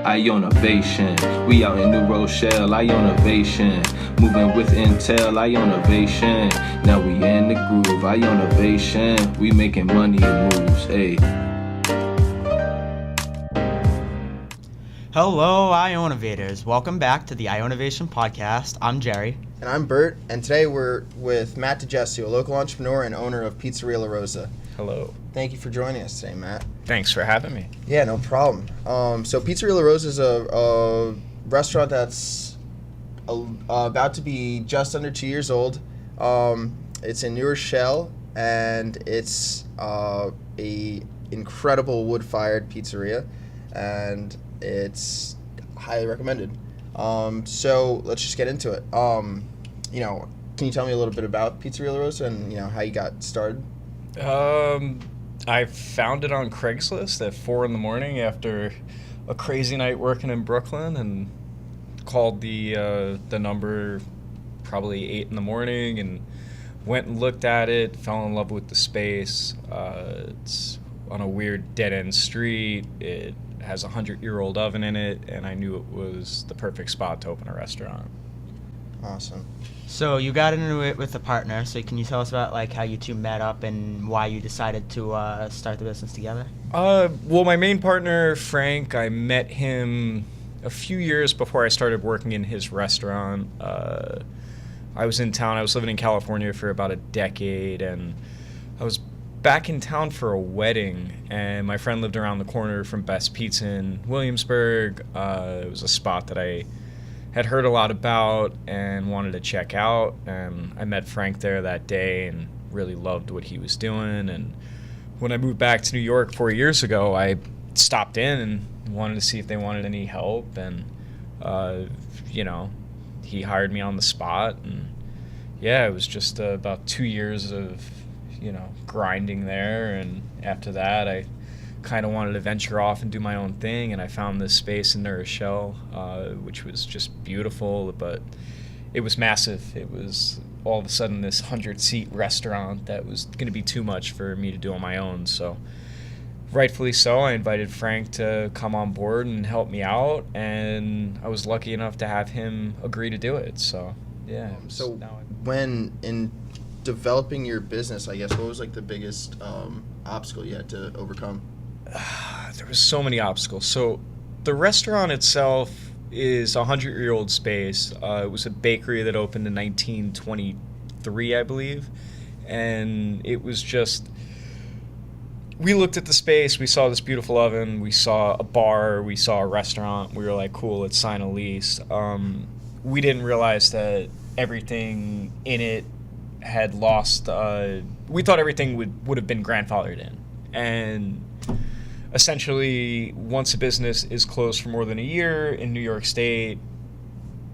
Ionavation, we out in New Rochelle. Ionavation, moving with Intel. Ionavation, now we in the groove. Ionavation, we making money and moves. Hey. Hello, Ionavators. Welcome back to the Ionavation Podcast. I'm Gerry. And I'm Bert, and today we're with Matthew Di Gesu, a local entrepreneur and owner of Pizzeria La Rosa. Hello. Thank you for joining us today, Matt. Thanks for having me. Yeah, no problem. So Pizzeria La Rosa is a restaurant that's about to be just under 2 years old. It's in New Rochelle, and it's a incredible wood-fired pizzeria, and it's highly recommended. So let's just get into it. Can you tell me a little bit about Pizzeria La Rosa and how you got started? I found it on Craigslist at 4 a.m. after a crazy night working in Brooklyn, and called the number probably 8 a.m. and went and looked at it, fell in love with the space. It's on a weird dead-end street. It has a 100-year-old oven in it, and I knew it was the perfect spot to open a restaurant. Awesome. So you got into it with a partner. So can you tell us about how you two met up and why you decided to start the business together? Well, my main partner, Frank, I met him a few years before I started working in his restaurant. I was in town. I was living in California for about a decade, and I was back in town for a wedding, and my friend lived around the corner from Best Pizza in Williamsburg. It was a spot that I had heard a lot about and wanted to check out, and I met Frank there that day and really loved what he was doing. And when I moved back to New York 4 years ago, I stopped in and wanted to see if they wanted any help, and he hired me on the spot, and it was just about 2 years of grinding there. And after that, I kind of wanted to venture off and do my own thing, and I found this space in New Rochelle, which was just beautiful, but it was massive. It was all of a sudden this 100-seat restaurant that was going to be too much for me to do on my own. So rightfully so, I invited Frank to come on board and help me out, and I was lucky enough to have him agree to do it. So when in developing your business, I guess, what was the biggest obstacle you had to overcome? There was so many obstacles. So the restaurant itself is a 100-year-old space. It was a bakery that opened in 1923, I believe. And it was just, we looked at the space, we saw this beautiful oven, we saw a bar, we saw a restaurant. We were like, cool, let's sign a lease. We didn't realize that everything in it had lost, we thought everything would have been grandfathered in. And essentially, once a business is closed for more than a year in New York State,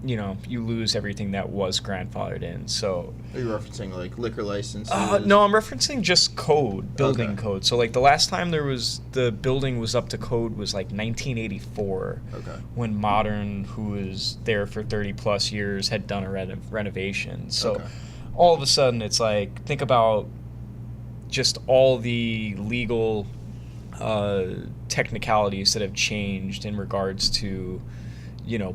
you lose everything that was grandfathered in. So are you referencing liquor licenses? No, I'm referencing just code, building code. So the last time the building was up to code was 1984. Okay. When Modern, who was there for 30 plus years, had done a renovation. So all of a sudden, it's think about just all the legal technicalities that have changed in regards to,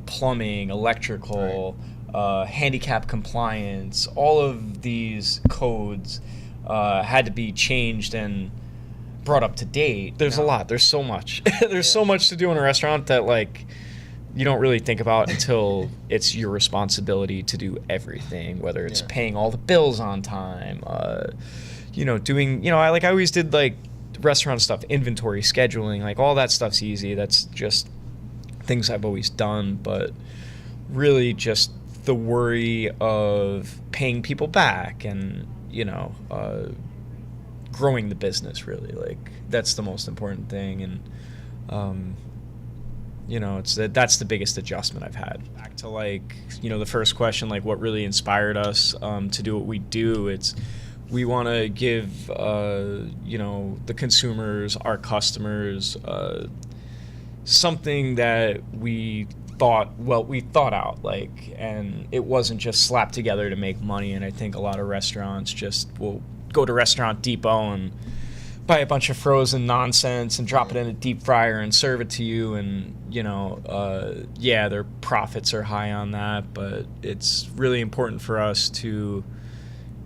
plumbing, electrical, handicap compliance. All of these codes had to be changed and brought up to date. There's a lot. There's so much. There's so much to do in a restaurant that you don't really think about until it's your responsibility to do everything, whether it's paying all the bills on time, doing, I always did restaurant stuff, inventory, scheduling, all that stuff's easy. That's just things I've always done, but really just the worry of paying people back and, growing the business, really. That's the most important thing. And, that's the biggest adjustment I've had. Back to the first question, what really inspired us to do what we do. We want to give, the consumers, our customers, something that we thought out, and it wasn't just slapped together to make money. And I think a lot of restaurants just will go to Restaurant Depot and buy a bunch of frozen nonsense and drop it in a deep fryer and serve it to you, and their profits are high on that, but it's really important for us to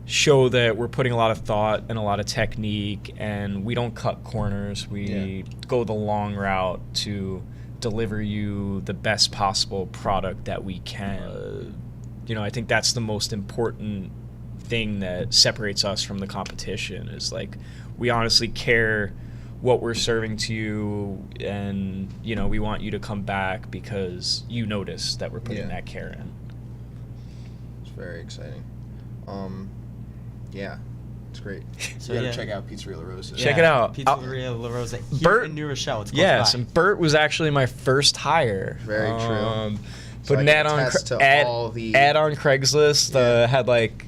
show that we're putting a lot of thought and a lot of technique, and we don't cut corners. We go the long route to deliver you the best possible product that we can. I think that's the most important thing that separates us from the competition, is like we honestly care what we're serving to you, and we want you to come back because you notice that we're putting that care in. It's very exciting. Yeah, it's great. So You gotta check out Pizzeria La Rosa. Check it out. Pizzeria La Rosa here Bert- in New Rochelle. It's close Yes, by. and Bert was actually my first hire. Very true. Put an ad on ad on Craigslist. Had like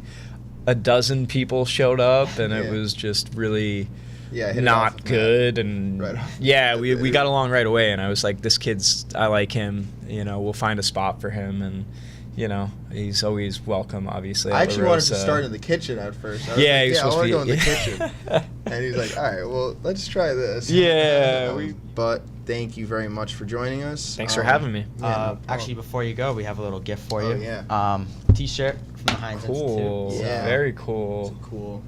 a dozen people showed up, and it was just really not good. And we got along right away. And I was like, this I like him. We'll find a spot for him, and he's always welcome. Obviously, I actually wanted to start in the kitchen at first. I want to go in the kitchen. And he's like, all right, well, let's try this. Yeah. But thank you very much for joining us. Thanks for having me. Actually, before you go, we have a little gift for you. Yeah. T-shirt from the Hynes Institute. Yeah. Very cool. It's a cool.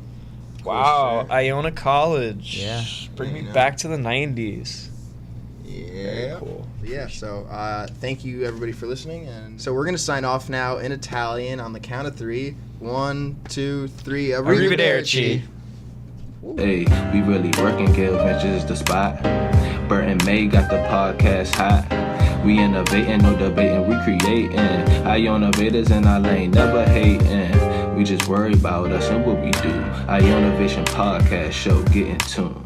Wow, shirt. Iona College. Yeah. Bring me back to the 90s. Yeah. Very cool. Yeah, so thank you everybody for listening. And so we're going to sign off now in Italian on the count of 3. 1, 2, 3. Arrivederci. Hey, we really working. Gale Ventures the spot. Bert and May got the podcast hot. We innovating, no debating, we creating. Ionavators in our lane, never hating. We just worry about us and what we do. Ionavation Podcast show, get in tune.